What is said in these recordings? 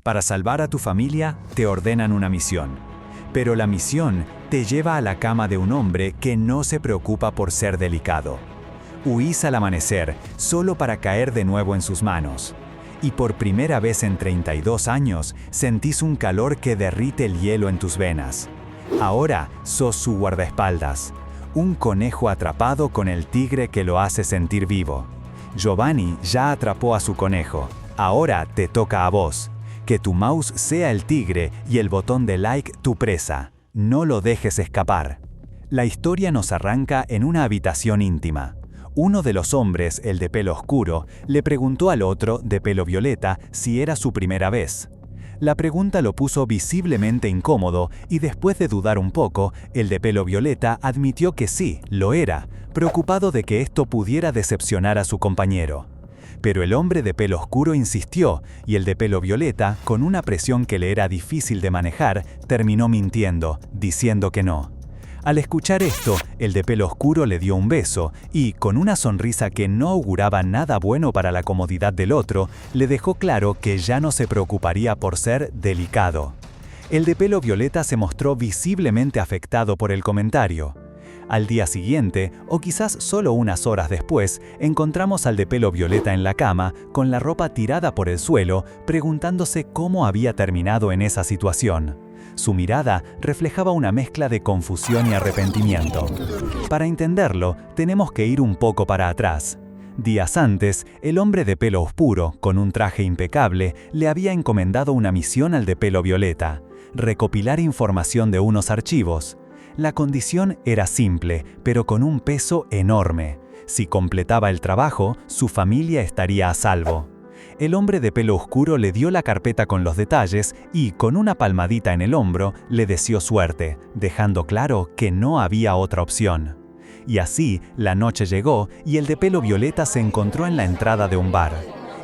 Para salvar a tu familia, te ordenan una misión. Pero la misión te lleva a la cama de un hombre que no se preocupa por ser delicado. Huís al amanecer, solo para caer de nuevo en sus manos. Y por primera vez en 32 años, sentís un calor que derrite el hielo en tus venas. Ahora sos su guardaespaldas. Un conejo atrapado con el tigre que lo hace sentir vivo. Giovanni ya atrapó a su conejo. Ahora te toca a vos. Que tu mouse sea el tigre y el botón de like tu presa. No lo dejes escapar. La historia nos arranca en una habitación íntima. Uno de los hombres, el de pelo oscuro, le preguntó al otro, de pelo violeta, si era su primera vez. La pregunta lo puso visiblemente incómodo y después de dudar un poco, el de pelo violeta admitió que sí, lo era, preocupado de que esto pudiera decepcionar a su compañero. Pero el hombre de pelo oscuro insistió y el de pelo violeta, con una presión que le era difícil de manejar, terminó mintiendo, diciendo que no. Al escuchar esto, el de pelo oscuro le dio un beso y, con una sonrisa que no auguraba nada bueno para la comodidad del otro, le dejó claro que ya no se preocuparía por ser delicado. El de pelo violeta se mostró visiblemente afectado por el comentario. Al día siguiente, o quizás solo unas horas después, encontramos al de pelo violeta en la cama, con la ropa tirada por el suelo, preguntándose cómo había terminado en esa situación. Su mirada reflejaba una mezcla de confusión y arrepentimiento. Para entenderlo, tenemos que ir un poco para atrás. Días antes, el hombre de pelo oscuro, con un traje impecable, le había encomendado una misión al de pelo violeta: recopilar información de unos archivos. La condición era simple, pero con un peso enorme. Si completaba el trabajo, su familia estaría a salvo. El hombre de pelo oscuro le dio la carpeta con los detalles y, con una palmadita en el hombro, le deseó suerte, dejando claro que no había otra opción. Y así, la noche llegó y el de pelo violeta se encontró en la entrada de un bar.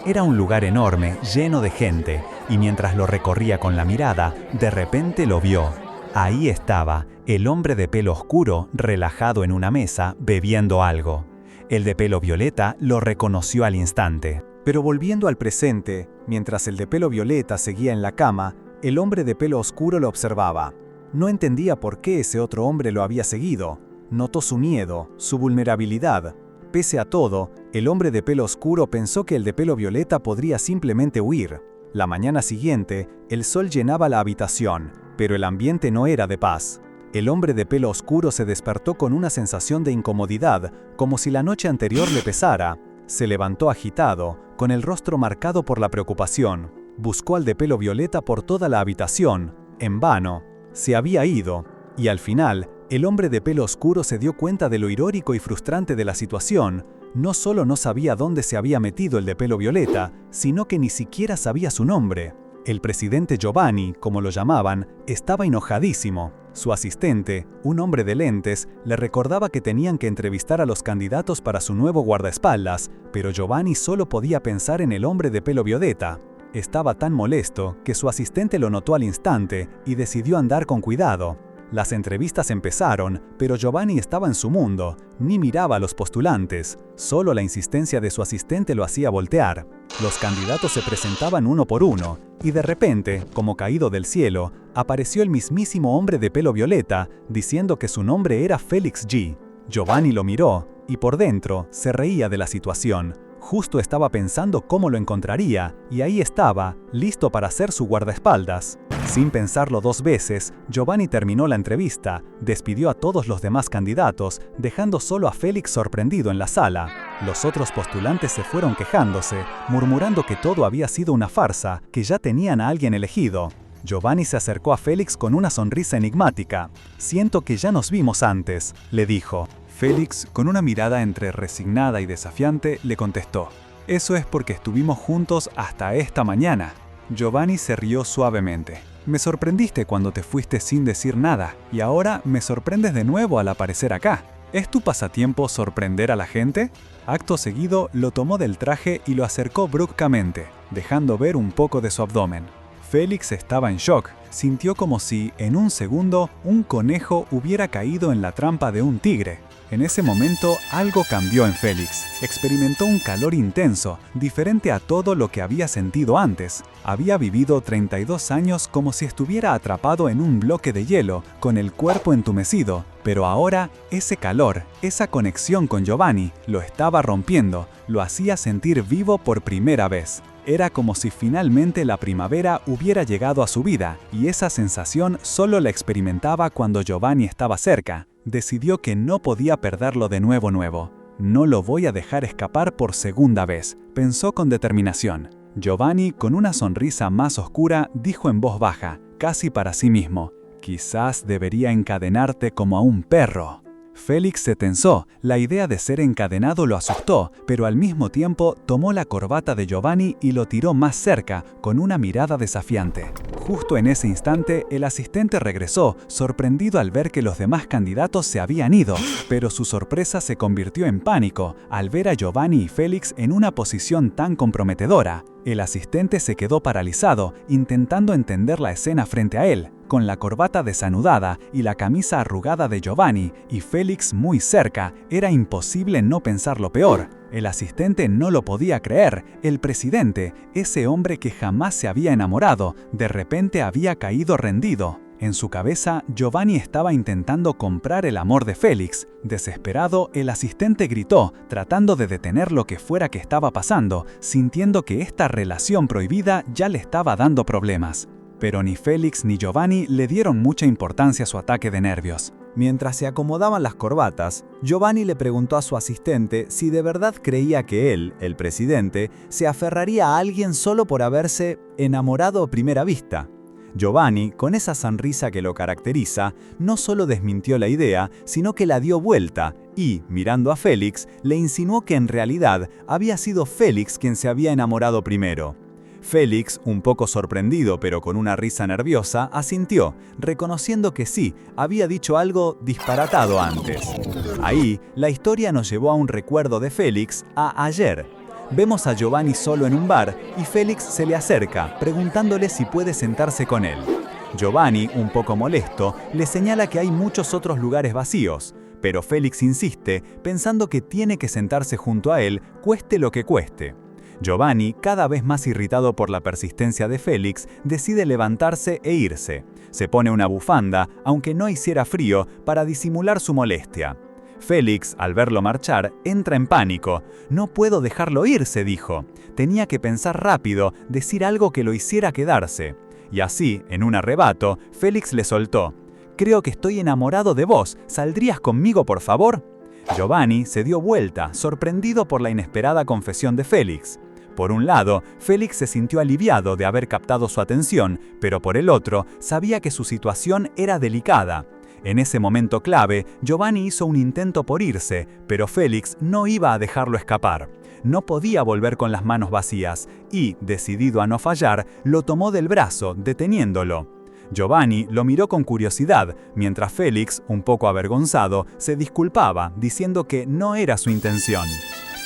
Era un lugar enorme, lleno de gente, y mientras lo recorría con la mirada, de repente lo vio. Ahí estaba, el hombre de pelo oscuro, relajado en una mesa, bebiendo algo. El de pelo violeta lo reconoció al instante. Pero volviendo al presente, mientras el de pelo violeta seguía en la cama, el hombre de pelo oscuro lo observaba. No entendía por qué ese otro hombre lo había seguido. Notó su miedo, su vulnerabilidad. Pese a todo, el hombre de pelo oscuro pensó que el de pelo violeta podría simplemente huir. La mañana siguiente, el sol llenaba la habitación, pero el ambiente no era de paz. El hombre de pelo oscuro se despertó con una sensación de incomodidad, como si la noche anterior le pesara. Se levantó agitado, con el rostro marcado por la preocupación. Buscó al de pelo violeta por toda la habitación. En vano. Se había ido. Y al final, el hombre de pelo oscuro se dio cuenta de lo irónico y frustrante de la situación. No solo no sabía dónde se había metido el de pelo violeta, sino que ni siquiera sabía su nombre. El presidente Giovanni, como lo llamaban, estaba enojadísimo. Su asistente, un hombre de lentes, le recordaba que tenían que entrevistar a los candidatos para su nuevo guardaespaldas, pero Giovanni solo podía pensar en el hombre de pelo violeta. Estaba tan molesto que su asistente lo notó al instante y decidió andar con cuidado. Las entrevistas empezaron, pero Giovanni estaba en su mundo, ni miraba a los postulantes. Solo la insistencia de su asistente lo hacía voltear. Los candidatos se presentaban uno por uno, y de repente, como caído del cielo, apareció el mismísimo hombre de pelo violeta, diciendo que su nombre era Félix G. Giovanni lo miró, y por dentro se reía de la situación. Justo estaba pensando cómo lo encontraría, y ahí estaba, listo para ser su guardaespaldas. Sin pensarlo dos veces, Giovanni terminó la entrevista, despidió a todos los demás candidatos, dejando solo a Félix sorprendido en la sala. Los otros postulantes se fueron quejándose, murmurando que todo había sido una farsa, que ya tenían a alguien elegido. Giovanni se acercó a Félix con una sonrisa enigmática. «Siento que ya nos vimos antes», le dijo. Félix, con una mirada entre resignada y desafiante, le contestó: «Eso es porque estuvimos juntos hasta esta mañana». Giovanni se rió suavemente. «Me sorprendiste cuando te fuiste sin decir nada, y ahora me sorprendes de nuevo al aparecer acá. ¿Es tu pasatiempo sorprender a la gente?». Acto seguido, lo tomó del traje y lo acercó bruscamente, dejando ver un poco de su abdomen. Félix estaba en shock. Sintió como si, en un segundo, un conejo hubiera caído en la trampa de un tigre. En ese momento, algo cambió en Félix. Experimentó un calor intenso, diferente a todo lo que había sentido antes. Había vivido 32 años como si estuviera atrapado en un bloque de hielo, con el cuerpo entumecido. Pero ahora, ese calor, esa conexión con Giovanni, lo estaba rompiendo, lo hacía sentir vivo por primera vez. Era como si finalmente la primavera hubiera llegado a su vida, y esa sensación solo la experimentaba cuando Giovanni estaba cerca. Decidió que no podía perderlo de nuevo. No lo voy a dejar escapar por segunda vez, pensó con determinación. Giovanni, con una sonrisa más oscura, dijo en voz baja, casi para sí mismo, «Quizás debería encadenarte como a un perro». Félix se tensó, la idea de ser encadenado lo asustó, pero al mismo tiempo tomó la corbata de Giovanni y lo tiró más cerca, con una mirada desafiante. Justo en ese instante, el asistente regresó, sorprendido al ver que los demás candidatos se habían ido, pero su sorpresa se convirtió en pánico al ver a Giovanni y Félix en una posición tan comprometedora. El asistente se quedó paralizado, intentando entender la escena frente a él, con la corbata desanudada y la camisa arrugada de Giovanni, y Félix muy cerca. Era imposible no pensar lo peor. El asistente no lo podía creer. El presidente, ese hombre que jamás se había enamorado, de repente había caído rendido. En su cabeza, Giovanni estaba intentando comprar el amor de Félix. Desesperado, el asistente gritó, tratando de detener lo que fuera que estaba pasando, sintiendo que esta relación prohibida ya le estaba dando problemas. Pero ni Félix ni Giovanni le dieron mucha importancia a su ataque de nervios. Mientras se acomodaban las corbatas, Giovanni le preguntó a su asistente si de verdad creía que él, el presidente, se aferraría a alguien solo por haberse enamorado a primera vista. Giovanni, con esa sonrisa que lo caracteriza, no solo desmintió la idea, sino que la dio vuelta y, mirando a Félix, le insinuó que en realidad había sido Félix quien se había enamorado primero. Félix, un poco sorprendido pero con una risa nerviosa, asintió, reconociendo que sí, había dicho algo disparatado antes. Ahí, la historia nos llevó a un recuerdo de Félix a ayer. Vemos a Giovanni solo en un bar y Félix se le acerca, preguntándole si puede sentarse con él. Giovanni, un poco molesto, le señala que hay muchos otros lugares vacíos, pero Félix insiste, pensando que tiene que sentarse junto a él, cueste lo que cueste. Giovanni, cada vez más irritado por la persistencia de Félix, decide levantarse e irse. Se pone una bufanda, aunque no hiciera frío, para disimular su molestia. Félix, al verlo marchar, entra en pánico. «No puedo dejarlo irse», dijo. Tenía que pensar rápido, decir algo que lo hiciera quedarse. Y así, en un arrebato, Félix le soltó. «Creo que estoy enamorado de vos. ¿Saldrías conmigo, por favor?» Giovanni se dio vuelta, sorprendido por la inesperada confesión de Félix. Por un lado, Félix se sintió aliviado de haber captado su atención, pero por el otro, sabía que su situación era delicada. En ese momento clave, Giovanni hizo un intento por irse, pero Félix no iba a dejarlo escapar. No podía volver con las manos vacías y, decidido a no fallar, lo tomó del brazo, deteniéndolo. Giovanni lo miró con curiosidad, mientras Félix, un poco avergonzado, se disculpaba, diciendo que no era su intención.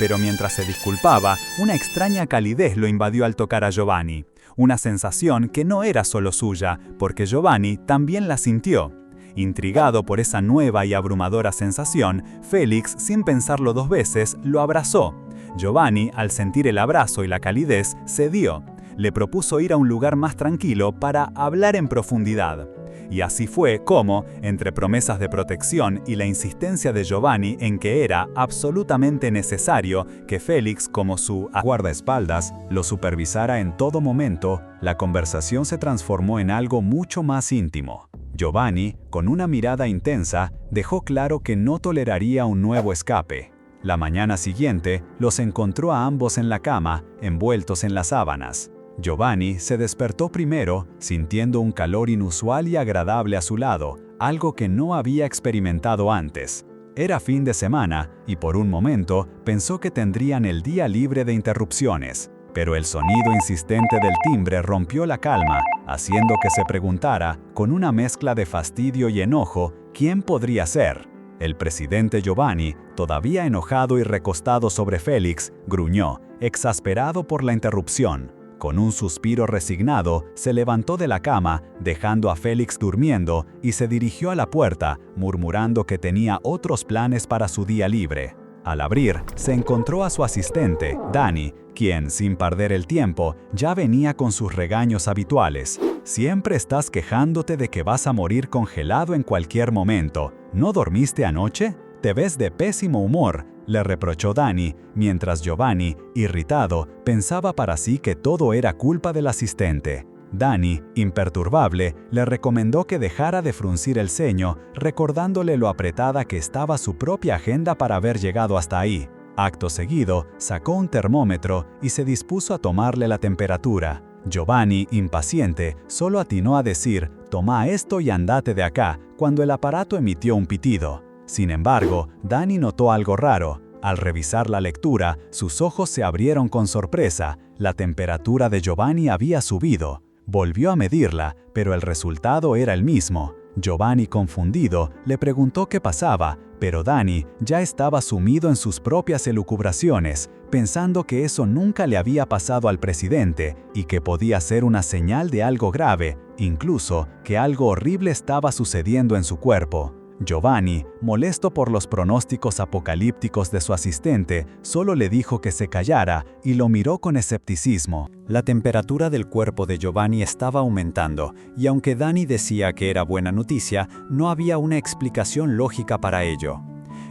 Pero mientras se disculpaba, una extraña calidez lo invadió al tocar a Giovanni. Una sensación que no era solo suya, porque Giovanni también la sintió. Intrigado por esa nueva y abrumadora sensación, Félix, sin pensarlo dos veces, lo abrazó. Giovanni, al sentir el abrazo y la calidez, cedió. Le propuso ir a un lugar más tranquilo para hablar en profundidad. Y así fue como, entre promesas de protección y la insistencia de Giovanni en que era absolutamente necesario que Félix, como su guardaespaldas, lo supervisara en todo momento, la conversación se transformó en algo mucho más íntimo. Giovanni, con una mirada intensa, dejó claro que no toleraría un nuevo escape. La mañana siguiente, los encontró a ambos en la cama, envueltos en las sábanas. Giovanni se despertó primero, sintiendo un calor inusual y agradable a su lado, algo que no había experimentado antes. Era fin de semana, y por un momento pensó que tendrían el día libre de interrupciones. Pero el sonido insistente del timbre rompió la calma, haciendo que se preguntara, con una mezcla de fastidio y enojo, ¿quién podría ser? El presidente Giovanni, todavía enojado y recostado sobre Félix, gruñó, exasperado por la interrupción. Con un suspiro resignado, se levantó de la cama, dejando a Félix durmiendo, y se dirigió a la puerta, murmurando que tenía otros planes para su día libre. Al abrir, se encontró a su asistente, Dani, quien, sin perder el tiempo, ya venía con sus regaños habituales. «Siempre estás quejándote de que vas a morir congelado en cualquier momento. ¿No dormiste anoche? Te ves de pésimo humor», le reprochó Dani, mientras Giovanni, irritado, pensaba para sí que todo era culpa del asistente. Dani, imperturbable, le recomendó que dejara de fruncir el ceño, recordándole lo apretada que estaba su propia agenda para haber llegado hasta ahí. Acto seguido, sacó un termómetro y se dispuso a tomarle la temperatura. Giovanni, impaciente, solo atinó a decir, «Toma esto y andate de acá», cuando el aparato emitió un pitido. Sin embargo, Dani notó algo raro. Al revisar la lectura, sus ojos se abrieron con sorpresa. La temperatura de Giovanni había subido. Volvió a medirla, pero el resultado era el mismo. Giovanni, confundido, le preguntó qué pasaba, pero Dani ya estaba sumido en sus propias elucubraciones, pensando que eso nunca le había pasado al presidente y que podía ser una señal de algo grave, incluso que algo horrible estaba sucediendo en su cuerpo. Giovanni, molesto por los pronósticos apocalípticos de su asistente, solo le dijo que se callara y lo miró con escepticismo. La temperatura del cuerpo de Giovanni estaba aumentando, y aunque Dani decía que era buena noticia, no había una explicación lógica para ello.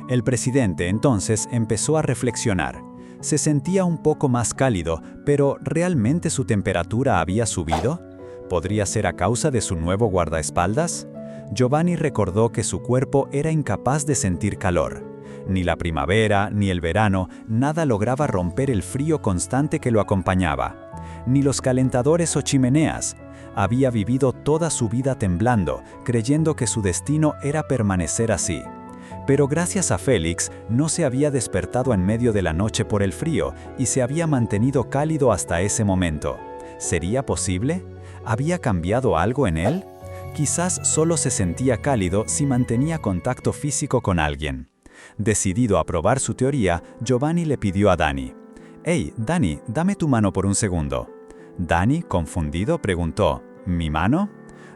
El presidente entonces empezó a reflexionar. Se sentía un poco más cálido, pero ¿realmente su temperatura había subido? ¿Podría ser a causa de su nuevo guardaespaldas? Giovanni recordó que su cuerpo era incapaz de sentir calor. Ni la primavera, ni el verano, nada lograba romper el frío constante que lo acompañaba. Ni los calentadores o chimeneas. Había vivido toda su vida temblando, creyendo que su destino era permanecer así. Pero gracias a Félix, no se había despertado en medio de la noche por el frío y se había mantenido cálido hasta ese momento. ¿Sería posible? ¿Había cambiado algo en él? Quizás solo se sentía cálido si mantenía contacto físico con alguien. Decidido a probar su teoría, Giovanni le pidió a Dani: «Hey, Dani, dame tu mano por un segundo». Dani, confundido, preguntó: «¿Mi mano?».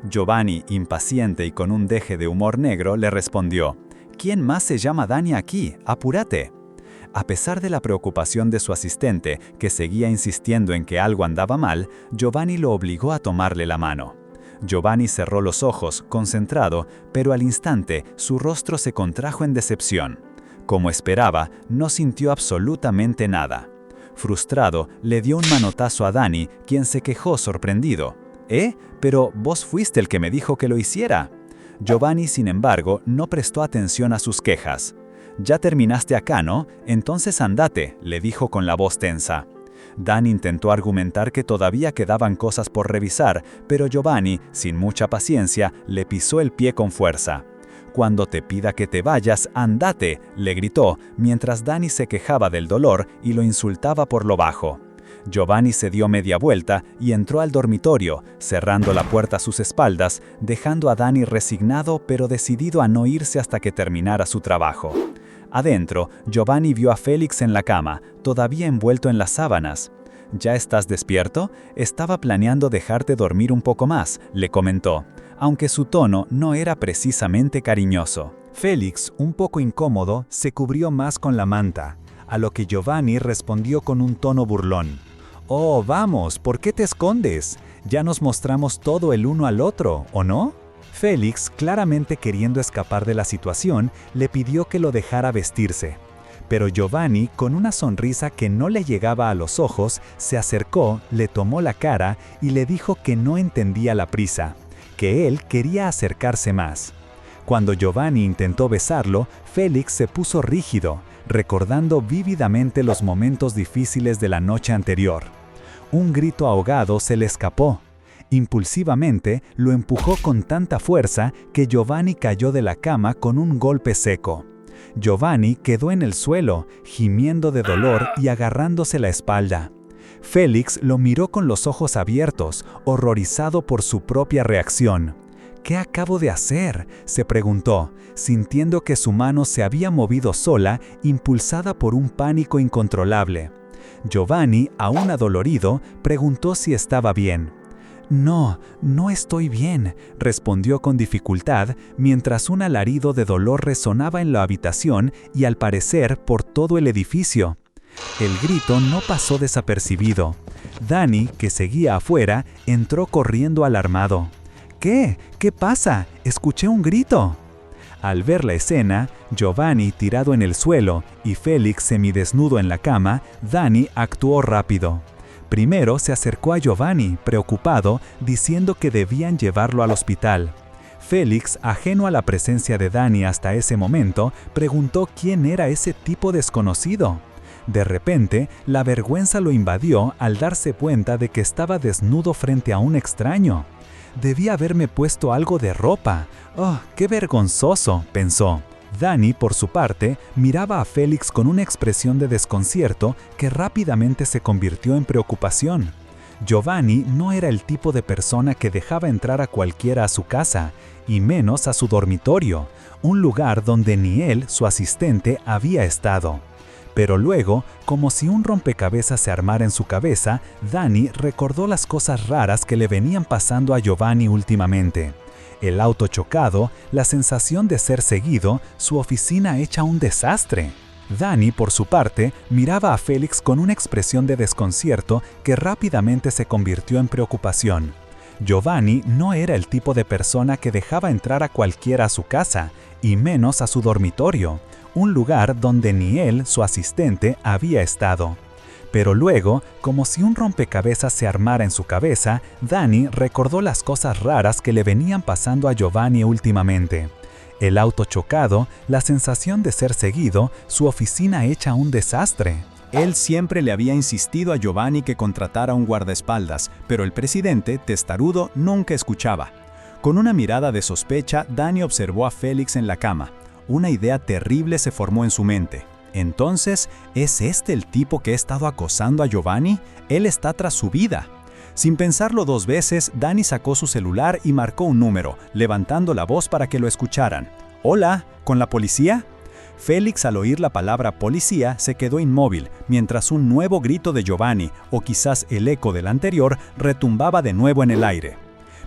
Giovanni, impaciente y con un deje de humor negro, le respondió: «¿Quién más se llama Dani aquí? Apúrate». A pesar de la preocupación de su asistente, que seguía insistiendo en que algo andaba mal, Giovanni lo obligó a tomarle la mano. Giovanni cerró los ojos, concentrado, pero al instante su rostro se contrajo en decepción. Como esperaba, no sintió absolutamente nada. Frustrado, le dio un manotazo a Dani, quien se quejó sorprendido. Pero vos fuiste el que me dijo que lo hiciera». Giovanni, sin embargo, no prestó atención a sus quejas. «Ya terminaste acá, ¿no? Entonces andate», le dijo con la voz tensa. Dan intentó argumentar que todavía quedaban cosas por revisar, pero Giovanni, sin mucha paciencia, le pisó el pie con fuerza. «Cuando te pida que te vayas, andate», le gritó, mientras Dani se quejaba del dolor y lo insultaba por lo bajo. Giovanni se dio media vuelta y entró al dormitorio, cerrando la puerta a sus espaldas, dejando a Dani resignado pero decidido a no irse hasta que terminara su trabajo. Adentro, Giovanni vio a Félix en la cama, todavía envuelto en las sábanas. «¿Ya estás despierto? Estaba planeando dejarte dormir un poco más», le comentó, aunque su tono no era precisamente cariñoso. Félix, un poco incómodo, se cubrió más con la manta, a lo que Giovanni respondió con un tono burlón: «Oh, vamos, ¿por qué te escondes? Ya nos mostramos todo el uno al otro, ¿o no?». Félix, claramente queriendo escapar de la situación, le pidió que lo dejara vestirse. Pero Giovanni, con una sonrisa que no le llegaba a los ojos, se acercó, le tomó la cara y le dijo que no entendía la prisa, que él quería acercarse más. Cuando Giovanni intentó besarlo, Félix se puso rígido, recordando vívidamente los momentos difíciles de la noche anterior. Un grito ahogado se le escapó. Impulsivamente, lo empujó con tanta fuerza que Giovanni cayó de la cama con un golpe seco. Giovanni quedó en el suelo, gimiendo de dolor y agarrándose la espalda. Félix lo miró con los ojos abiertos, horrorizado por su propia reacción. «¿Qué acabo de hacer?», se preguntó, sintiendo que su mano se había movido sola, impulsada por un pánico incontrolable. Giovanni, aún adolorido, preguntó si estaba bien. No, no estoy bien, respondió con dificultad, mientras un alarido de dolor resonaba en la habitación y al parecer por todo el edificio. El grito no pasó desapercibido. Danny, que seguía afuera, entró corriendo alarmado. ¿Qué? ¿Qué pasa? Escuché un grito. Al ver la escena, Giovanni tirado en el suelo y Félix semidesnudo en la cama, Danny actuó rápido. Primero se acercó a Giovanni, preocupado, diciendo que debían llevarlo al hospital. Félix, ajeno a la presencia de Danny hasta ese momento, preguntó quién era ese tipo desconocido. De repente, la vergüenza lo invadió al darse cuenta de que estaba desnudo frente a un extraño. Debía haberme puesto algo de ropa. ¡Oh, qué vergonzoso!, pensó. Danny, por su parte, miraba a Félix con una expresión de desconcierto que rápidamente se convirtió en preocupación. Giovanni no era el tipo de persona que dejaba entrar a cualquiera a su casa, y menos a su dormitorio, un lugar donde ni él, su asistente, había estado. Pero luego, como si un rompecabezas se armara en su cabeza, Danny recordó las cosas raras que le venían pasando a Giovanni últimamente. El auto chocado, la sensación de ser seguido, su oficina hecha un desastre. Danny, por su parte, miraba a Félix con una expresión de desconcierto que rápidamente se convirtió en preocupación. Giovanni no era el tipo de persona que dejaba entrar a cualquiera a su casa, y menos a su dormitorio, un lugar donde ni él, su asistente, había estado. Pero luego, como si un rompecabezas se armara en su cabeza, Danny recordó las cosas raras que le venían pasando a Giovanni últimamente. El auto chocado, la sensación de ser seguido, su oficina hecha un desastre. Él siempre le había insistido a Giovanni que contratara un guardaespaldas, pero el presidente, testarudo, nunca escuchaba. Con una mirada de sospecha, Danny observó a Félix en la cama. Una idea terrible se formó en su mente. Entonces, ¿es este el tipo que ha estado acosando a Giovanni? Él está tras su vida. Sin pensarlo dos veces, Danny sacó su celular y marcó un número, levantando la voz para que lo escucharan. «Hola, ¿con la policía?» Félix, al oír la palabra policía, se quedó inmóvil, mientras un nuevo grito de Giovanni, o quizás el eco del anterior, retumbaba de nuevo en el aire.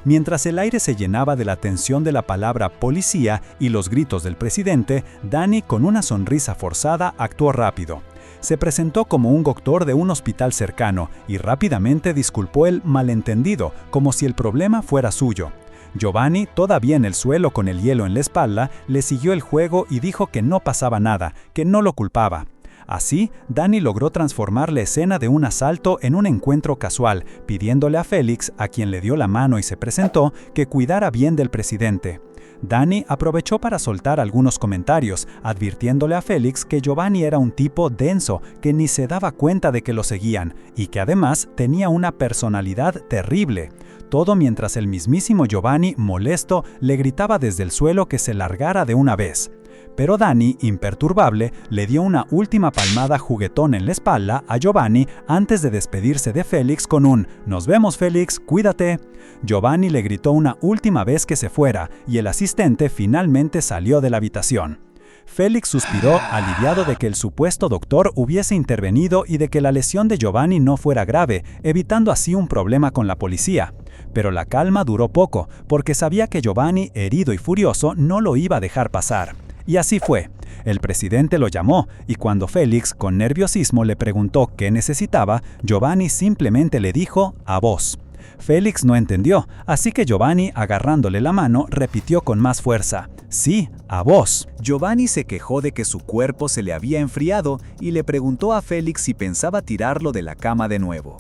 Mientras el aire se llenaba de la tensión de la palabra policía y los gritos del presidente, Danny, con una sonrisa forzada, actuó rápido. Se presentó como un doctor de un hospital cercano y rápidamente disculpó el malentendido, como si el problema fuera suyo. Giovanni, todavía en el suelo con el hielo en la espalda, le siguió el juego y dijo que no pasaba nada, que no lo culpaba. Así, Danny logró transformar la escena de un asalto en un encuentro casual, pidiéndole a Félix, a quien le dio la mano y se presentó, que cuidara bien del presidente. Danny aprovechó para soltar algunos comentarios, advirtiéndole a Félix que Giovanni era un tipo denso, que ni se daba cuenta de que lo seguían, y que además tenía una personalidad terrible. Todo mientras el mismísimo Giovanni, molesto, le gritaba desde el suelo que se largara de una vez. Pero Danny, imperturbable, le dio una última palmada juguetón en la espalda a Giovanni antes de despedirse de Félix con un «Nos vemos, Félix, cuídate». Giovanni le gritó una última vez que se fuera y el asistente finalmente salió de la habitación. Félix suspiró, aliviado de que el supuesto doctor hubiese intervenido y de que la lesión de Giovanni no fuera grave, evitando así un problema con la policía. Pero la calma duró poco, porque sabía que Giovanni, herido y furioso, no lo iba a dejar pasar. Y así fue. El presidente lo llamó, y cuando Félix, con nerviosismo, le preguntó qué necesitaba, Giovanni simplemente le dijo «a vos». Félix no entendió, así que Giovanni, agarrándole la mano, repitió con más fuerza «sí, a vos». Giovanni se quejó de que su cuerpo se le había enfriado y le preguntó a Félix si pensaba tirarlo de la cama de nuevo.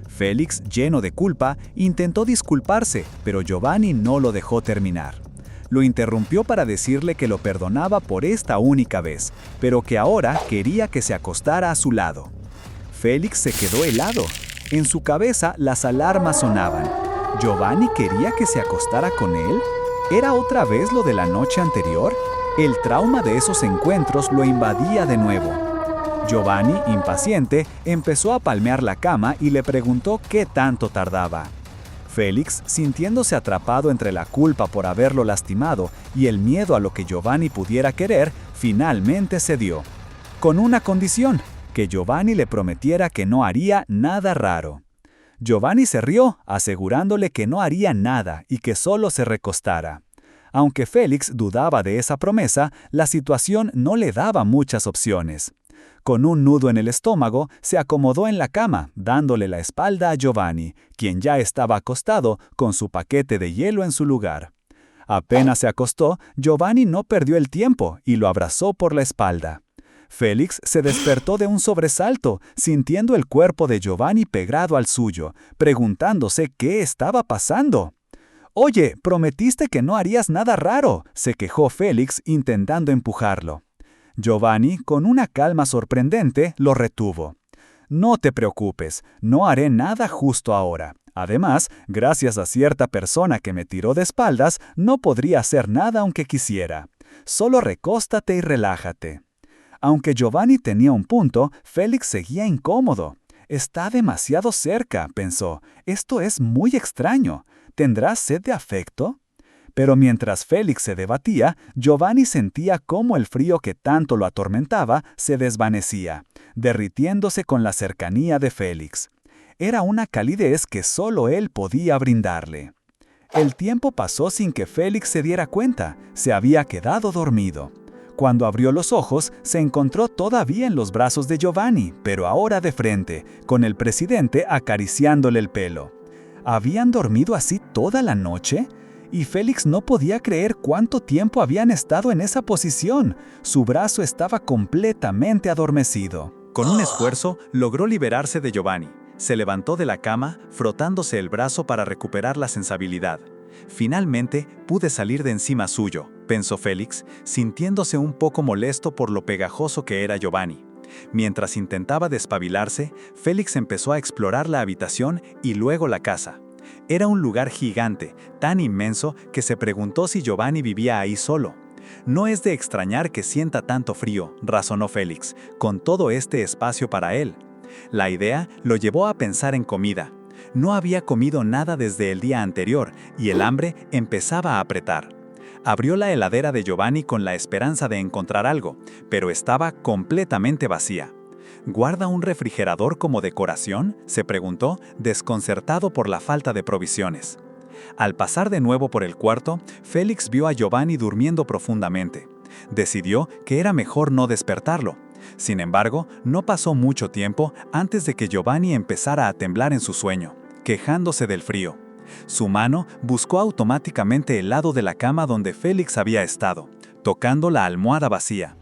Félix, lleno de culpa, intentó disculparse, pero Giovanni no lo dejó terminar. Lo interrumpió para decirle que lo perdonaba por esta única vez, pero que ahora quería que se acostara a su lado. Félix se quedó helado. En su cabeza las alarmas sonaban. ¿Giovanni quería que se acostara con él? ¿Era otra vez lo de la noche anterior? El trauma de esos encuentros lo invadía de nuevo. Giovanni, impaciente, empezó a palmear la cama y le preguntó qué tanto tardaba. Félix, sintiéndose atrapado entre la culpa por haberlo lastimado y el miedo a lo que Giovanni pudiera querer, finalmente cedió. Con una condición, que Giovanni le prometiera que no haría nada raro. Giovanni se rió, asegurándole que no haría nada y que solo se recostara. Aunque Félix dudaba de esa promesa, la situación no le daba muchas opciones. Con un nudo en el estómago, se acomodó en la cama, dándole la espalda a Giovanni, quien ya estaba acostado con su paquete de hielo en su lugar. Apenas se acostó, Giovanni no perdió el tiempo y lo abrazó por la espalda. Félix se despertó de un sobresalto, sintiendo el cuerpo de Giovanni pegado al suyo, preguntándose qué estaba pasando. «Oye, prometiste que no harías nada raro», se quejó Félix intentando empujarlo. Giovanni, con una calma sorprendente, lo retuvo. «No te preocupes, no haré nada justo ahora. Además, gracias a cierta persona que me tiró de espaldas, no podría hacer nada aunque quisiera. Solo recóstate y relájate». Aunque Giovanni tenía un punto, Félix seguía incómodo. «Está demasiado cerca», pensó. «Esto es muy extraño. ¿Tendrá sed de afecto?». Pero mientras Félix se debatía, Giovanni sentía cómo el frío que tanto lo atormentaba se desvanecía, derritiéndose con la cercanía de Félix. Era una calidez que solo él podía brindarle. El tiempo pasó sin que Félix se diera cuenta. Se había quedado dormido. Cuando abrió los ojos, se encontró todavía en los brazos de Giovanni, pero ahora de frente, con el presidente acariciándole el pelo. ¿Habían dormido así toda la noche? Y Félix no podía creer cuánto tiempo habían estado en esa posición. Su brazo estaba completamente adormecido. Con un esfuerzo, logró liberarse de Giovanni. Se levantó de la cama, frotándose el brazo para recuperar la sensibilidad. «Finalmente, pude salir de encima suyo», pensó Félix, sintiéndose un poco molesto por lo pegajoso que era Giovanni. Mientras intentaba despabilarse, Félix empezó a explorar la habitación y luego la casa. Era un lugar gigante, tan inmenso que se preguntó si Giovanni vivía ahí solo. «No es de extrañar que sienta tanto frío», razonó Félix, «con todo este espacio para él». La idea lo llevó a pensar en comida. No había comido nada desde el día anterior y el hambre empezaba a apretar. Abrió la heladera de Giovanni con la esperanza de encontrar algo, pero estaba completamente vacía. ¿Guarda un refrigerador como decoración?, se preguntó, desconcertado por la falta de provisiones. Al pasar de nuevo por el cuarto, Félix vio a Giovanni durmiendo profundamente. Decidió que era mejor no despertarlo. Sin embargo, no pasó mucho tiempo antes de que Giovanni empezara a temblar en su sueño, quejándose del frío. Su mano buscó automáticamente el lado de la cama donde Félix había estado, tocando la almohada vacía.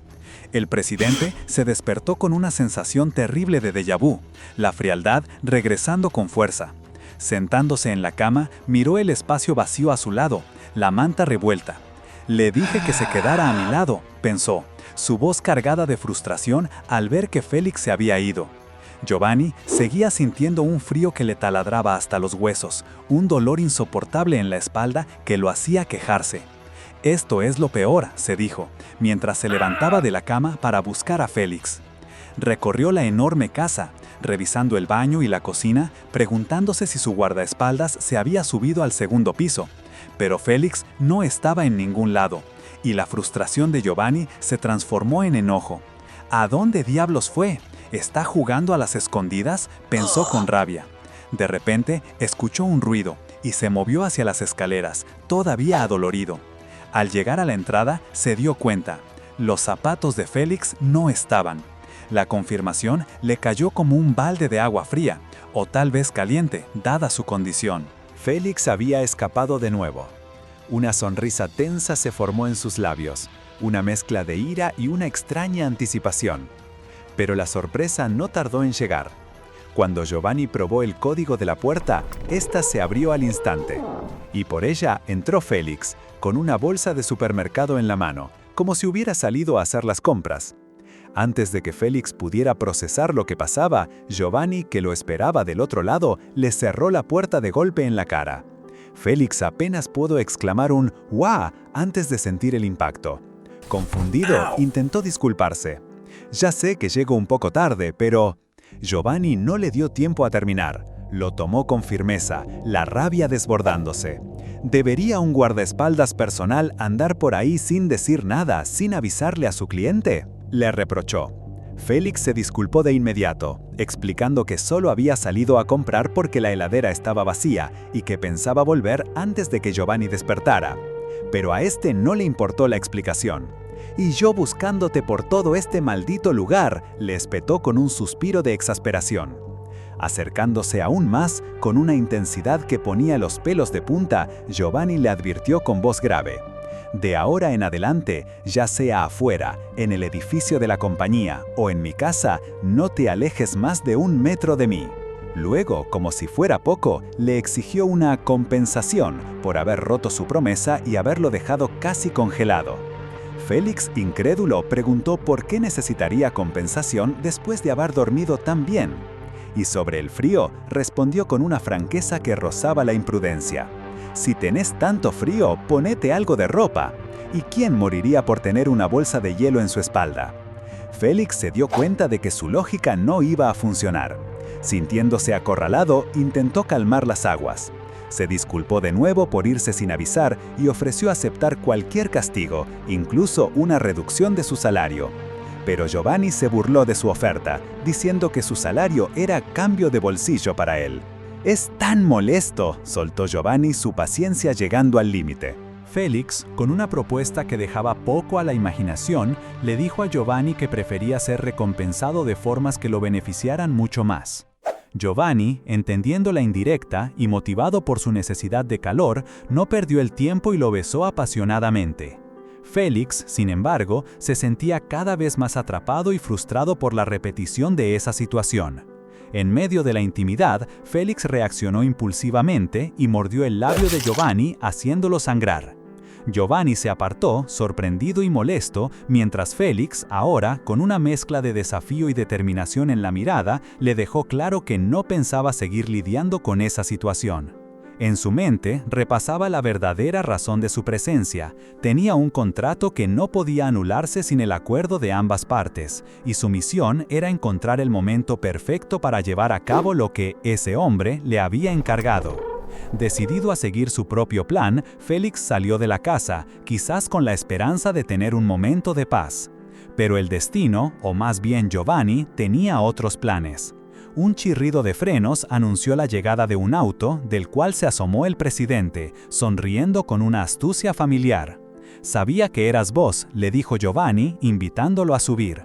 El presidente se despertó con una sensación terrible de déjà vu, la frialdad regresando con fuerza. Sentándose en la cama, miró el espacio vacío a su lado, la manta revuelta. «Le dije que se quedara a mi lado», pensó, su voz cargada de frustración al ver que Félix se había ido. Giovanni seguía sintiendo un frío que le taladraba hasta los huesos, un dolor insoportable en la espalda que lo hacía quejarse. «Esto es lo peor», se dijo, mientras se levantaba de la cama para buscar a Félix. Recorrió la enorme casa, revisando el baño y la cocina, preguntándose si su guardaespaldas se había subido al segundo piso. Pero Félix no estaba en ningún lado, y la frustración de Giovanni se transformó en enojo. ¿A dónde diablos fue? ¿Está jugando a las escondidas?, pensó con rabia. De repente, escuchó un ruido y se movió hacia las escaleras, todavía adolorido. Al llegar a la entrada, se dio cuenta. Los zapatos de Félix no estaban. La confirmación le cayó como un balde de agua fría, o tal vez caliente, dada su condición. Félix había escapado de nuevo. Una sonrisa tensa se formó en sus labios, una mezcla de ira y una extraña anticipación. Pero la sorpresa no tardó en llegar. Cuando Giovanni probó el código de la puerta, ésta se abrió al instante. Y por ella entró Félix, con una bolsa de supermercado en la mano, como si hubiera salido a hacer las compras. Antes de que Félix pudiera procesar lo que pasaba, Giovanni, que lo esperaba del otro lado, le cerró la puerta de golpe en la cara. Félix apenas pudo exclamar un «¡Guau!» antes de sentir el impacto. Confundido, intentó disculparse. «Ya sé que llego un poco tarde, pero...» Giovanni no le dio tiempo a terminar. Lo tomó con firmeza, la rabia desbordándose. ¿Debería un guardaespaldas personal andar por ahí sin decir nada, sin avisarle a su cliente?, le reprochó. Félix se disculpó de inmediato, explicando que solo había salido a comprar porque la heladera estaba vacía y que pensaba volver antes de que Giovanni despertara. Pero a este no le importó la explicación. «Y yo buscándote por todo este maldito lugar», le espetó con un suspiro de exasperación. Acercándose aún más, con una intensidad que ponía los pelos de punta, Giovanni le advirtió con voz grave: «De ahora en adelante, ya sea afuera, en el edificio de la compañía o en mi casa, no te alejes más de 1 metro de mí». Luego, como si fuera poco, le exigió una compensación por haber roto su promesa y haberlo dejado casi congelado. Félix, incrédulo, preguntó por qué necesitaría compensación después de haber dormido tan bien. Y sobre el frío, respondió con una franqueza que rozaba la imprudencia: «Si tenés tanto frío, ponete algo de ropa. ¿Y quién moriría por tener una bolsa de hielo en su espalda?». Félix se dio cuenta de que su lógica no iba a funcionar. Sintiéndose acorralado, intentó calmar las aguas. Se disculpó de nuevo por irse sin avisar y ofreció aceptar cualquier castigo, incluso una reducción de su salario. Pero Giovanni se burló de su oferta, diciendo que su salario era cambio de bolsillo para él. «Es tan molesto», soltó Giovanni, su paciencia llegando al límite. Félix, con una propuesta que dejaba poco a la imaginación, le dijo a Giovanni que prefería ser recompensado de formas que lo beneficiaran mucho más. Giovanni, entendiendo la indirecta y motivado por su necesidad de calor, no perdió el tiempo y lo besó apasionadamente. Félix, sin embargo, se sentía cada vez más atrapado y frustrado por la repetición de esa situación. En medio de la intimidad, Félix reaccionó impulsivamente y mordió el labio de Giovanni, haciéndolo sangrar. Giovanni se apartó, sorprendido y molesto, mientras Félix, ahora, con una mezcla de desafío y determinación en la mirada, le dejó claro que no pensaba seguir lidiando con esa situación. En su mente, repasaba la verdadera razón de su presencia. Tenía un contrato que no podía anularse sin el acuerdo de ambas partes, y su misión era encontrar el momento perfecto para llevar a cabo lo que ese hombre le había encargado. Decidido a seguir su propio plan, Félix salió de la casa, quizás con la esperanza de tener un momento de paz. Pero el destino, o más bien Giovanni, tenía otros planes. Un chirrido de frenos anunció la llegada de un auto, del cual se asomó el presidente, sonriendo con una astucia familiar. «Sabía que eras vos», le dijo Giovanni, invitándolo a subir.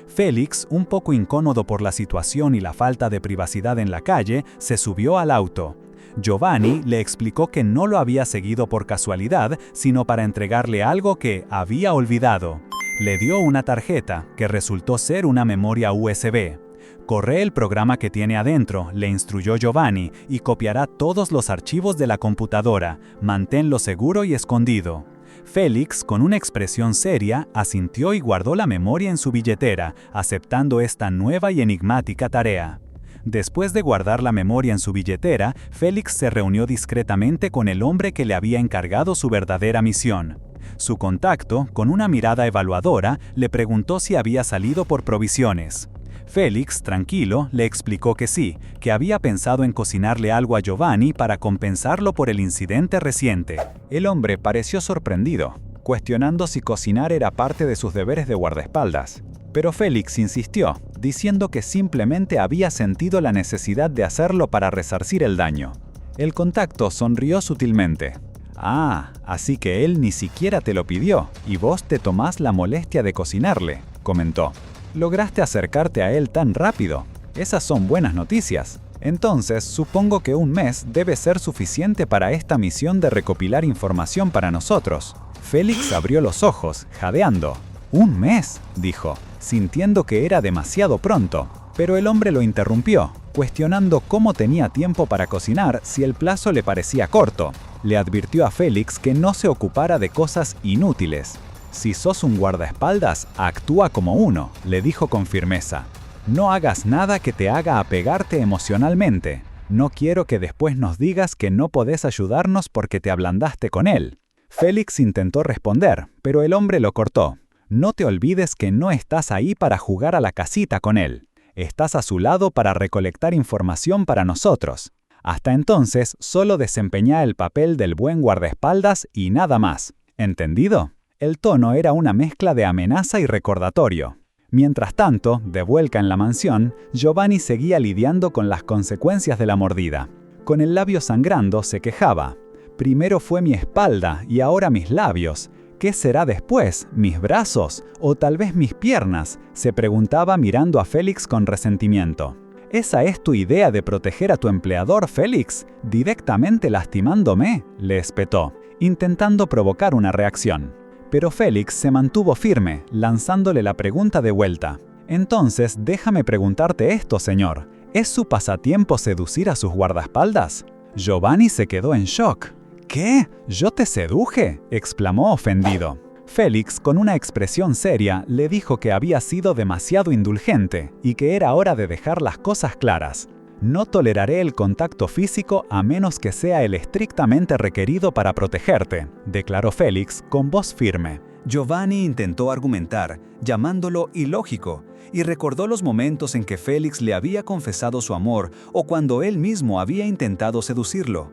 Félix, un poco incómodo por la situación y la falta de privacidad en la calle, se subió al auto. Giovanni le explicó que no lo había seguido por casualidad, sino para entregarle algo que había olvidado. Le dio una tarjeta, que resultó ser una memoria USB. «Corre el programa que tiene adentro», le instruyó Giovanni, «y copiará todos los archivos de la computadora. Manténlo seguro y escondido». Félix, con una expresión seria, asintió y guardó la memoria en su billetera, aceptando esta nueva y enigmática tarea. Después de guardar la memoria en su billetera, Félix se reunió discretamente con el hombre que le había encargado su verdadera misión. Su contacto, con una mirada evaluadora, le preguntó si había salido por provisiones. Félix, tranquilo, le explicó que sí, que había pensado en cocinarle algo a Giovanni para compensarlo por el incidente reciente. El hombre pareció sorprendido, cuestionando si cocinar era parte de sus deberes de guardaespaldas. Pero Félix insistió, diciendo que simplemente había sentido la necesidad de hacerlo para resarcir el daño. El contacto sonrió sutilmente. «Ah, así que él ni siquiera te lo pidió, y vos te tomás la molestia de cocinarle», comentó. «Lograste acercarte a él tan rápido. Esas son buenas noticias. Entonces, supongo que 1 mes debe ser suficiente para esta misión de recopilar información para nosotros». Félix abrió los ojos, jadeando. «¿1 mes?», dijo, sintiendo que era demasiado pronto. Pero el hombre lo interrumpió, cuestionando cómo tenía tiempo para cocinar si el plazo le parecía corto. Le advirtió a Félix que no se ocupara de cosas inútiles. «Si sos un guardaespaldas, actúa como uno», le dijo con firmeza. «No hagas nada que te haga apegarte emocionalmente. No quiero que después nos digas que no podés ayudarnos porque te ablandaste con él». Félix intentó responder, pero el hombre lo cortó. «No te olvides que no estás ahí para jugar a la casita con él. Estás a su lado para recolectar información para nosotros. Hasta entonces, solo desempeñá el papel del buen guardaespaldas y nada más. ¿Entendido?». El tono era una mezcla de amenaza y recordatorio. Mientras tanto, de vuelta en la mansión, Giovanni seguía lidiando con las consecuencias de la mordida. Con el labio sangrando, se quejaba. Primero fue mi espalda y ahora mis labios. ¿Qué será después? ¿Mis brazos? ¿O tal vez mis piernas?, se preguntaba mirando a Félix con resentimiento. ¿Esa es tu idea de proteger a tu empleador, Félix? ¿Directamente lastimándome?, le espetó, intentando provocar una reacción. Pero Félix se mantuvo firme, lanzándole la pregunta de vuelta. Entonces, déjame preguntarte esto, señor. ¿Es su pasatiempo seducir a sus guardaespaldas? Giovanni se quedó en shock. ¿Qué? ¿Yo te seduje?, exclamó ofendido. Félix, con una expresión seria, le dijo que había sido demasiado indulgente y que era hora de dejar las cosas claras. No toleraré el contacto físico a menos que sea el estrictamente requerido para protegerte, declaró Félix con voz firme. Giovanni intentó argumentar, llamándolo ilógico, y recordó los momentos en que Félix le había confesado su amor o cuando él mismo había intentado seducirlo.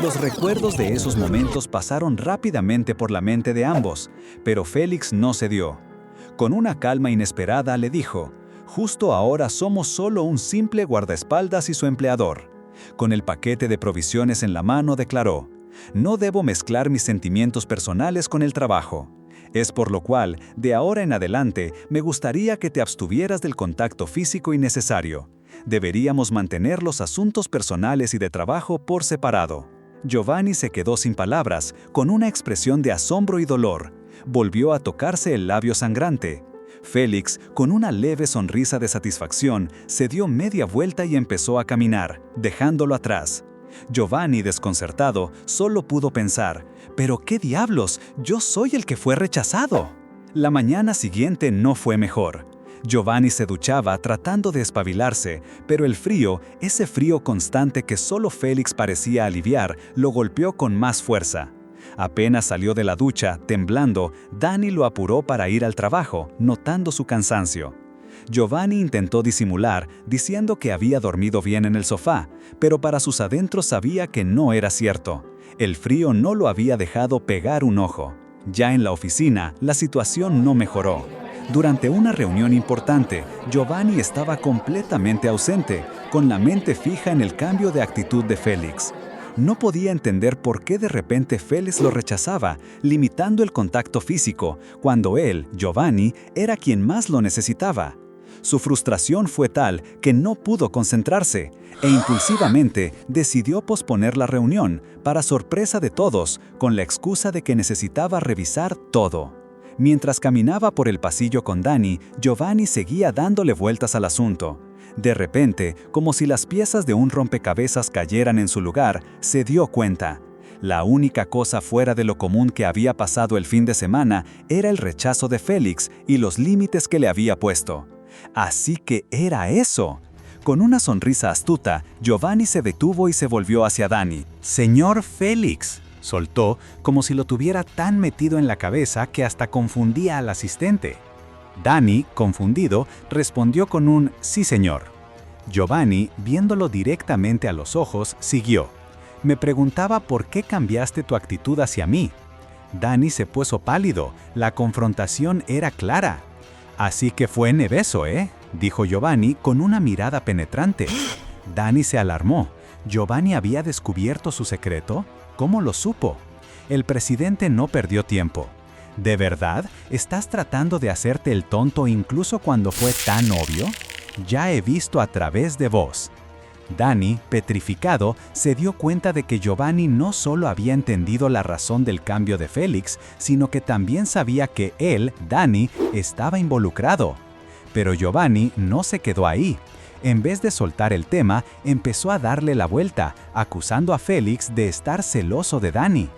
Los recuerdos de esos momentos pasaron rápidamente por la mente de ambos, pero Félix no cedió. Con una calma inesperada le dijo: «Justo ahora somos solo un simple guardaespaldas y su empleador». Con el paquete de provisiones en la mano declaró: «No debo mezclar mis sentimientos personales con el trabajo. Es por lo cual, de ahora en adelante, me gustaría que te abstuvieras del contacto físico innecesario. Deberíamos mantener los asuntos personales y de trabajo por separado». Giovanni se quedó sin palabras, con una expresión de asombro y dolor. Volvió a tocarse el labio sangrante. Félix, con una leve sonrisa de satisfacción, se dio media vuelta y empezó a caminar, dejándolo atrás. Giovanni, desconcertado, solo pudo pensar: «¿Pero qué diablos? Yo soy el que fue rechazado». La mañana siguiente no fue mejor. Giovanni se duchaba tratando de espabilarse, pero el frío, ese frío constante que solo Félix parecía aliviar, lo golpeó con más fuerza. Apenas salió de la ducha, temblando, Dani lo apuró para ir al trabajo, notando su cansancio. Giovanni intentó disimular, diciendo que había dormido bien en el sofá, pero para sus adentros sabía que no era cierto. El frío no lo había dejado pegar un ojo. Ya en la oficina, la situación no mejoró. Durante una reunión importante, Giovanni estaba completamente ausente, con la mente fija en el cambio de actitud de Félix. No podía entender por qué de repente Félix lo rechazaba, limitando el contacto físico, cuando él, Giovanni, era quien más lo necesitaba. Su frustración fue tal que no pudo concentrarse, e impulsivamente decidió posponer la reunión, para sorpresa de todos, con la excusa de que necesitaba revisar todo. Mientras caminaba por el pasillo con Dani, Giovanni seguía dándole vueltas al asunto. De repente, como si las piezas de un rompecabezas cayeran en su lugar, se dio cuenta. La única cosa fuera de lo común que había pasado el fin de semana era el rechazo de Félix y los límites que le había puesto. Así que era eso. Con una sonrisa astuta, Giovanni se detuvo y se volvió hacia Dani. «Señor Félix», soltó, como si lo tuviera tan metido en la cabeza que hasta confundía al asistente. Dani, confundido, respondió con un «sí, señor». Giovanni, viéndolo directamente a los ojos, siguió: «Me preguntaba por qué cambiaste tu actitud hacia mí». Dani se puso pálido, la confrontación era clara. «Así que fue Neveso, ¿eh?», dijo Giovanni con una mirada penetrante. Dani se alarmó. ¿Giovanni había descubierto su secreto? ¿Cómo lo supo? El presidente no perdió tiempo. ¿De verdad estás tratando de hacerte el tonto incluso cuando fue tan obvio? Ya he visto a través de vos. Dani, petrificado, se dio cuenta de que Giovanni no solo había entendido la razón del cambio de Félix, sino que también sabía que él, Dani, estaba involucrado. Pero Giovanni no se quedó ahí. En vez de soltar el tema, empezó a darle la vuelta, acusando a Félix de estar celoso de Dani.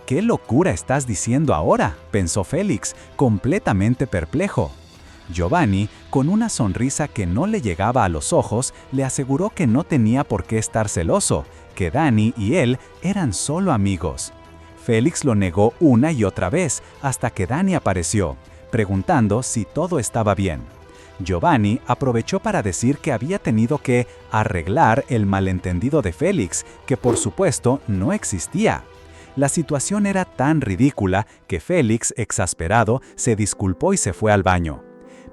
«¿Qué locura estás diciendo ahora?», pensó Félix, completamente perplejo. Giovanni, con una sonrisa que no le llegaba a los ojos, le aseguró que no tenía por qué estar celoso, que Dani y él eran solo amigos. Félix lo negó una y otra vez, hasta que Dani apareció, preguntando si todo estaba bien. Giovanni aprovechó para decir que había tenido que arreglar el malentendido de Félix, que por supuesto no existía. La situación era tan ridícula que Félix, exasperado, se disculpó y se fue al baño.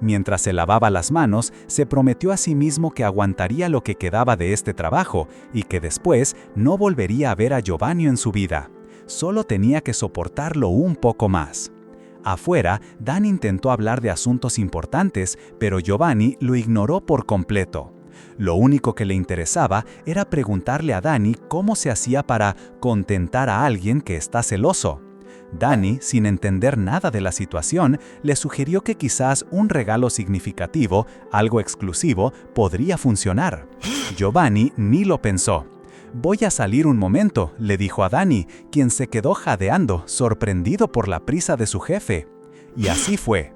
mientras se lavaba las manos, se prometió a sí mismo que aguantaría lo que quedaba de este trabajo y que después no volvería a ver a Giovanni en su vida. Solo tenía que soportarlo un poco más. Afuera, Dan intentó hablar de asuntos importantes, pero Giovanni lo ignoró por completo. Lo único que le interesaba era preguntarle a Danny cómo se hacía para contentar a alguien que está celoso. Danny, sin entender nada de la situación, le sugirió que quizás un regalo significativo, algo exclusivo, podría funcionar. Giovanni ni lo pensó. «Voy a salir un momento», le dijo a Danny, quien se quedó jadeando, sorprendido por la prisa de su jefe. Y así fue.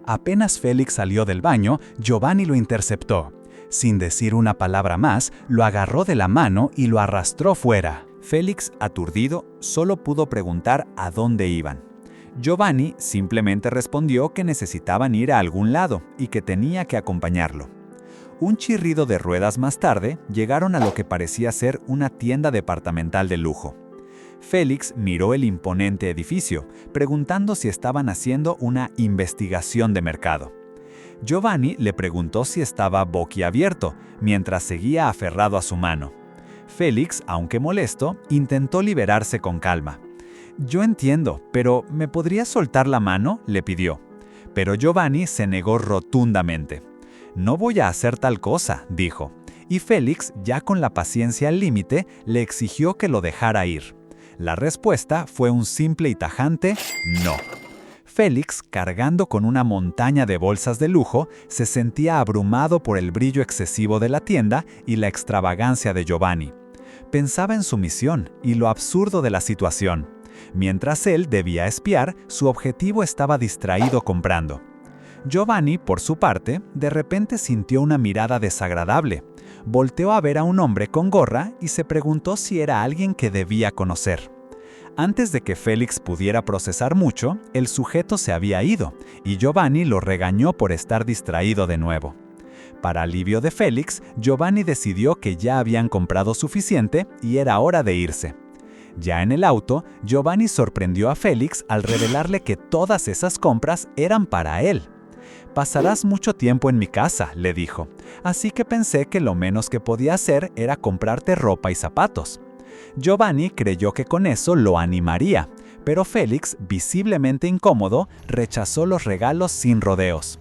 Apenas Félix salió del baño, Giovanni lo interceptó. Sin decir una palabra más, lo agarró de la mano y lo arrastró fuera. Félix, aturdido, solo pudo preguntar a dónde iban. Giovanni simplemente respondió que necesitaban ir a algún lado y que tenía que acompañarlo. Un chirrido de ruedas más tarde, llegaron a lo que parecía ser una tienda departamental de lujo. Félix miró el imponente edificio, preguntando si estaban haciendo una investigación de mercado. Giovanni le preguntó si estaba boquiabierto, mientras seguía aferrado a su mano. Félix, aunque molesto, intentó liberarse con calma. «Yo entiendo, pero ¿me podrías soltar la mano?», le pidió. Pero Giovanni se negó rotundamente. «No voy a hacer tal cosa», dijo. Y Félix, ya con la paciencia al límite, le exigió que lo dejara ir. La respuesta fue un simple y tajante «no». Félix, cargando con una montaña de bolsas de lujo, se sentía abrumado por el brillo excesivo de la tienda y la extravagancia de Giovanni. Pensaba en su misión y lo absurdo de la situación. Mientras él debía espiar, su objetivo estaba distraído comprando. Giovanni, por su parte, de repente sintió una mirada desagradable. Volteó a ver a un hombre con gorra y se preguntó si era alguien que debía conocer. Antes de que Félix pudiera procesar mucho, el sujeto se había ido, y Giovanni lo regañó por estar distraído de nuevo. Para alivio de Félix, Giovanni decidió que ya habían comprado suficiente y era hora de irse. Ya en el auto, Giovanni sorprendió a Félix al revelarle que todas esas compras eran para él. «Pasarás mucho tiempo en mi casa», le dijo, «así que pensé que lo menos que podía hacer era comprarte ropa y zapatos». Giovanni creyó que con eso lo animaría, pero Félix, visiblemente incómodo, rechazó los regalos sin rodeos.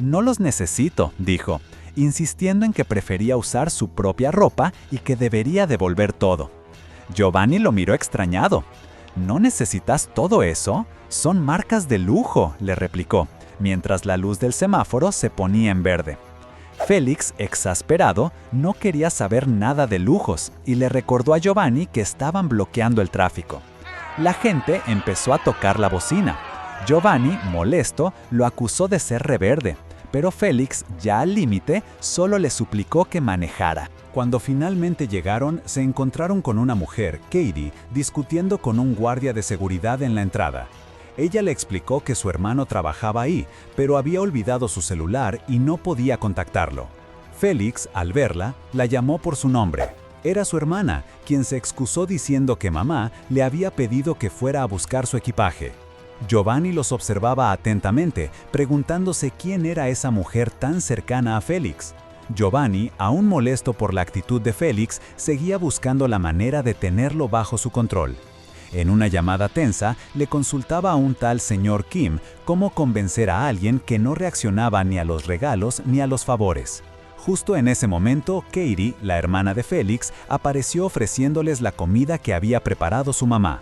«No los necesito», dijo, insistiendo en que prefería usar su propia ropa y que debería devolver todo. Giovanni lo miró extrañado. «¿No necesitas todo eso? Son marcas de lujo», le replicó, mientras la luz del semáforo se ponía en verde. Félix, exasperado, no quería saber nada de lujos y le recordó a Giovanni que estaban bloqueando el tráfico. La gente empezó a tocar la bocina. Giovanni, molesto, lo acusó de ser reverde, pero Félix, ya al límite, solo le suplicó que manejara. Cuando finalmente llegaron, se encontraron con una mujer, Katie, discutiendo con un guardia de seguridad en la entrada. Ella le explicó que su hermano trabajaba ahí, pero había olvidado su celular y no podía contactarlo. Félix, al verla, la llamó por su nombre. Era su hermana, quien se excusó diciendo que mamá le había pedido que fuera a buscar su equipaje. Giovanni los observaba atentamente, preguntándose quién era esa mujer tan cercana a Félix. Giovanni, aún molesto por la actitud de Félix, seguía buscando la manera de tenerlo bajo su control. En una llamada tensa, le consultaba a un tal señor Kim cómo convencer a alguien que no reaccionaba ni a los regalos ni a los favores. Justo en ese momento, Katie, la hermana de Félix, apareció ofreciéndoles la comida que había preparado su mamá.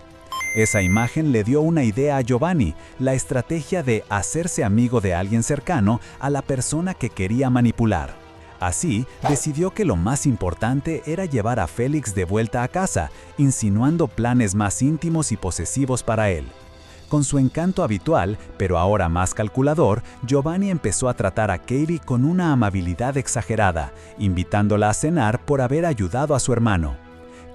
Esa imagen le dio una idea a Giovanni, la estrategia de hacerse amigo de alguien cercano a la persona que quería manipular. Así, decidió que lo más importante era llevar a Félix de vuelta a casa, insinuando planes más íntimos y posesivos para él. Con su encanto habitual, pero ahora más calculador, Giovanni empezó a tratar a Katie con una amabilidad exagerada, invitándola a cenar por haber ayudado a su hermano.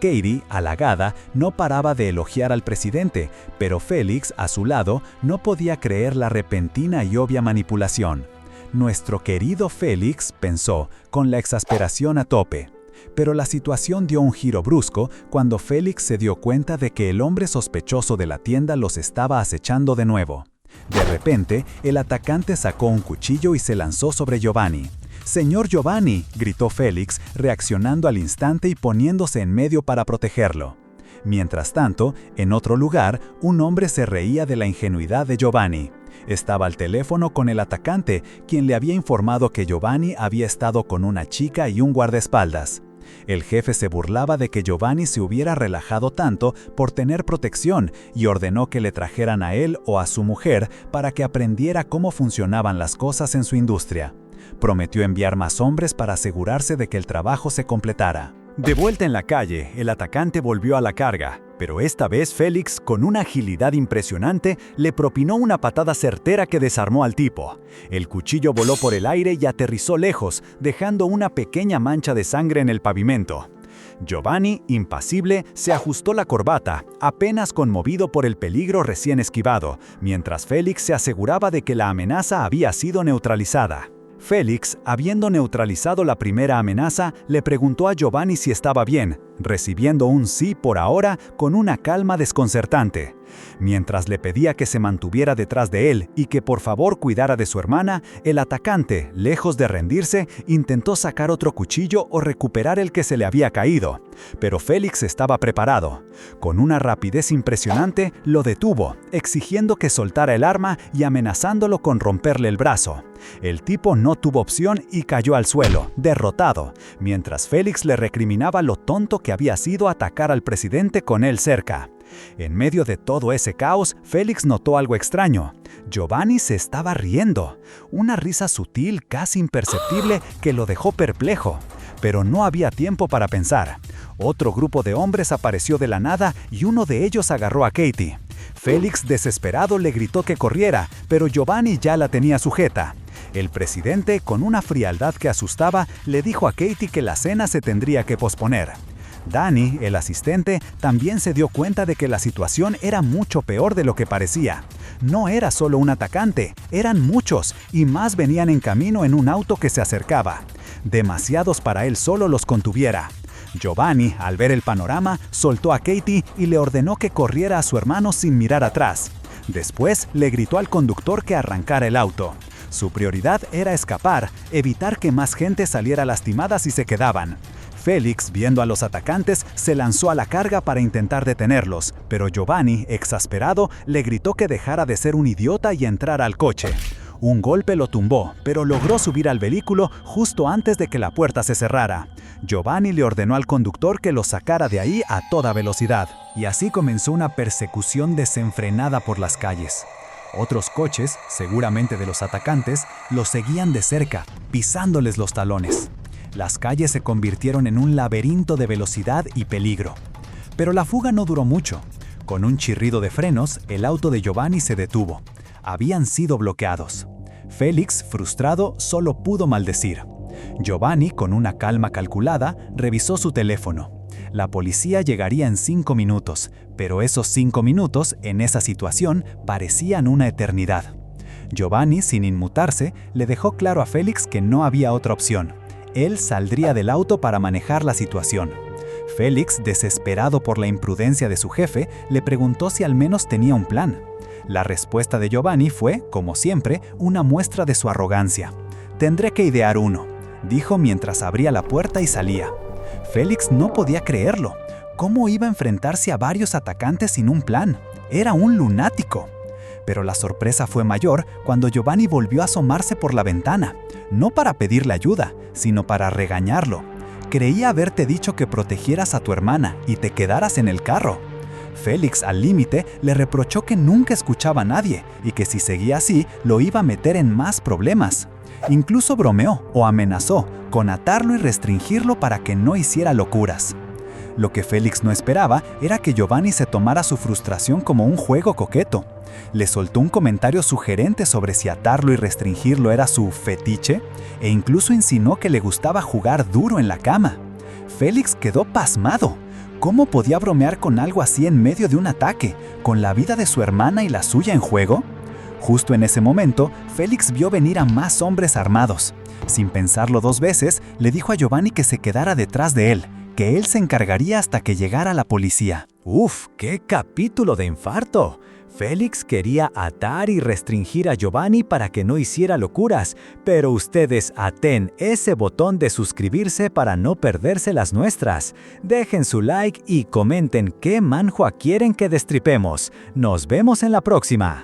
Katie, halagada, no paraba de elogiar al presidente, pero Félix, a su lado, no podía creer la repentina y obvia manipulación. Nuestro querido Félix, pensó, con la exasperación a tope. Pero la situación dio un giro brusco cuando Félix se dio cuenta de que el hombre sospechoso de la tienda los estaba acechando de nuevo. De repente, el atacante sacó un cuchillo y se lanzó sobre Giovanni. «¡Señor Giovanni!», gritó Félix, reaccionando al instante y poniéndose en medio para protegerlo. Mientras tanto, en otro lugar, un hombre se reía de la ingenuidad de Giovanni. Estaba al teléfono con el atacante, quien le había informado que Giovanni había estado con una chica y un guardaespaldas. El jefe se burlaba de que Giovanni se hubiera relajado tanto por tener protección y ordenó que le trajeran a él o a su mujer para que aprendiera cómo funcionaban las cosas en su industria. Prometió enviar más hombres para asegurarse de que el trabajo se completara. De vuelta en la calle, el atacante volvió a la carga, pero esta vez Félix, con una agilidad impresionante, le propinó una patada certera que desarmó al tipo. El cuchillo voló por el aire y aterrizó lejos, dejando una pequeña mancha de sangre en el pavimento. Giovanni, impasible, se ajustó la corbata, apenas conmovido por el peligro recién esquivado, mientras Félix se aseguraba de que la amenaza había sido neutralizada. Félix, habiendo neutralizado la primera amenaza, le preguntó a Giovanni si estaba bien, recibiendo un sí por ahora con una calma desconcertante. Mientras le pedía que se mantuviera detrás de él y que por favor cuidara de su hermana, el atacante, lejos de rendirse, intentó sacar otro cuchillo o recuperar el que se le había caído. Pero Félix estaba preparado. Con una rapidez impresionante, lo detuvo, exigiendo que soltara el arma y amenazándolo con romperle el brazo. El tipo no tuvo opción y cayó al suelo, derrotado, mientras Félix le recriminaba lo tonto que había sido atacar al presidente con él cerca. En medio de todo ese caos, Félix notó algo extraño. Giovanni se estaba riendo, una risa sutil, casi imperceptible, que lo dejó perplejo. Pero no había tiempo para pensar. Otro grupo de hombres apareció de la nada y uno de ellos agarró a Katie. Félix, desesperado, le gritó que corriera, pero Giovanni ya la tenía sujeta. El presidente, con una frialdad que asustaba, le dijo a Katie que la cena se tendría que posponer. Danny, el asistente, también se dio cuenta de que la situación era mucho peor de lo que parecía. No era solo un atacante, eran muchos, y más venían en camino en un auto que se acercaba. Demasiados para él solo los contuviera. Giovanni, al ver el panorama, soltó a Katie y le ordenó que corriera a su hermano sin mirar atrás. Después le gritó al conductor que arrancara el auto. Su prioridad era escapar, evitar que más gente saliera lastimada si se quedaban. Félix, viendo a los atacantes, se lanzó a la carga para intentar detenerlos, pero Giovanni, exasperado, le gritó que dejara de ser un idiota y entrara al coche. Un golpe lo tumbó, pero logró subir al vehículo justo antes de que la puerta se cerrara. Giovanni le ordenó al conductor que lo sacara de ahí a toda velocidad, y así comenzó una persecución desenfrenada por las calles. Otros coches, seguramente de los atacantes, los seguían de cerca, pisándoles los talones. Las calles se convirtieron en un laberinto de velocidad y peligro. Pero la fuga no duró mucho. Con un chirrido de frenos, el auto de Giovanni se detuvo. Habían sido bloqueados. Félix, frustrado, solo pudo maldecir. Giovanni, con una calma calculada, revisó su teléfono. La policía llegaría en 5 minutos, pero esos 5 minutos, en esa situación, parecían una eternidad. Giovanni, sin inmutarse, le dejó claro a Félix que no había otra opción. Él saldría del auto para manejar la situación. Félix, desesperado por la imprudencia de su jefe, le preguntó si al menos tenía un plan. La respuesta de Giovanni fue, como siempre, una muestra de su arrogancia. «Tendré que idear uno», dijo mientras abría la puerta y salía. Félix no podía creerlo. ¿Cómo iba a enfrentarse a varios atacantes sin un plan? Era un lunático. Pero la sorpresa fue mayor cuando Giovanni volvió a asomarse por la ventana, no para pedirle ayuda, sino para regañarlo. «Creía haberte dicho que protegieras a tu hermana y te quedaras en el carro». Félix, al límite, le reprochó que nunca escuchaba a nadie y que si seguía así, lo iba a meter en más problemas. Incluso bromeó o amenazó con atarlo y restringirlo para que no hiciera locuras. Lo que Félix no esperaba era que Giovanni se tomara su frustración como un juego coqueto. Le soltó un comentario sugerente sobre si atarlo y restringirlo era su fetiche, e incluso insinuó que le gustaba jugar duro en la cama. Félix quedó pasmado. ¿Cómo podía bromear con algo así en medio de un ataque, con la vida de su hermana y la suya en juego? Justo en ese momento, Félix vio venir a más hombres armados. Sin pensarlo 2 veces, le dijo a Giovanni que se quedara detrás de él, que él se encargaría hasta que llegara la policía. ¡Uf! ¡Qué capítulo de infarto! Félix quería atar y restringir a Giovanni para que no hiciera locuras, pero ustedes aten ese botón de suscribirse para no perderse las nuestras. Dejen su like y comenten qué manhwa quieren que destripemos. Nos vemos en la próxima.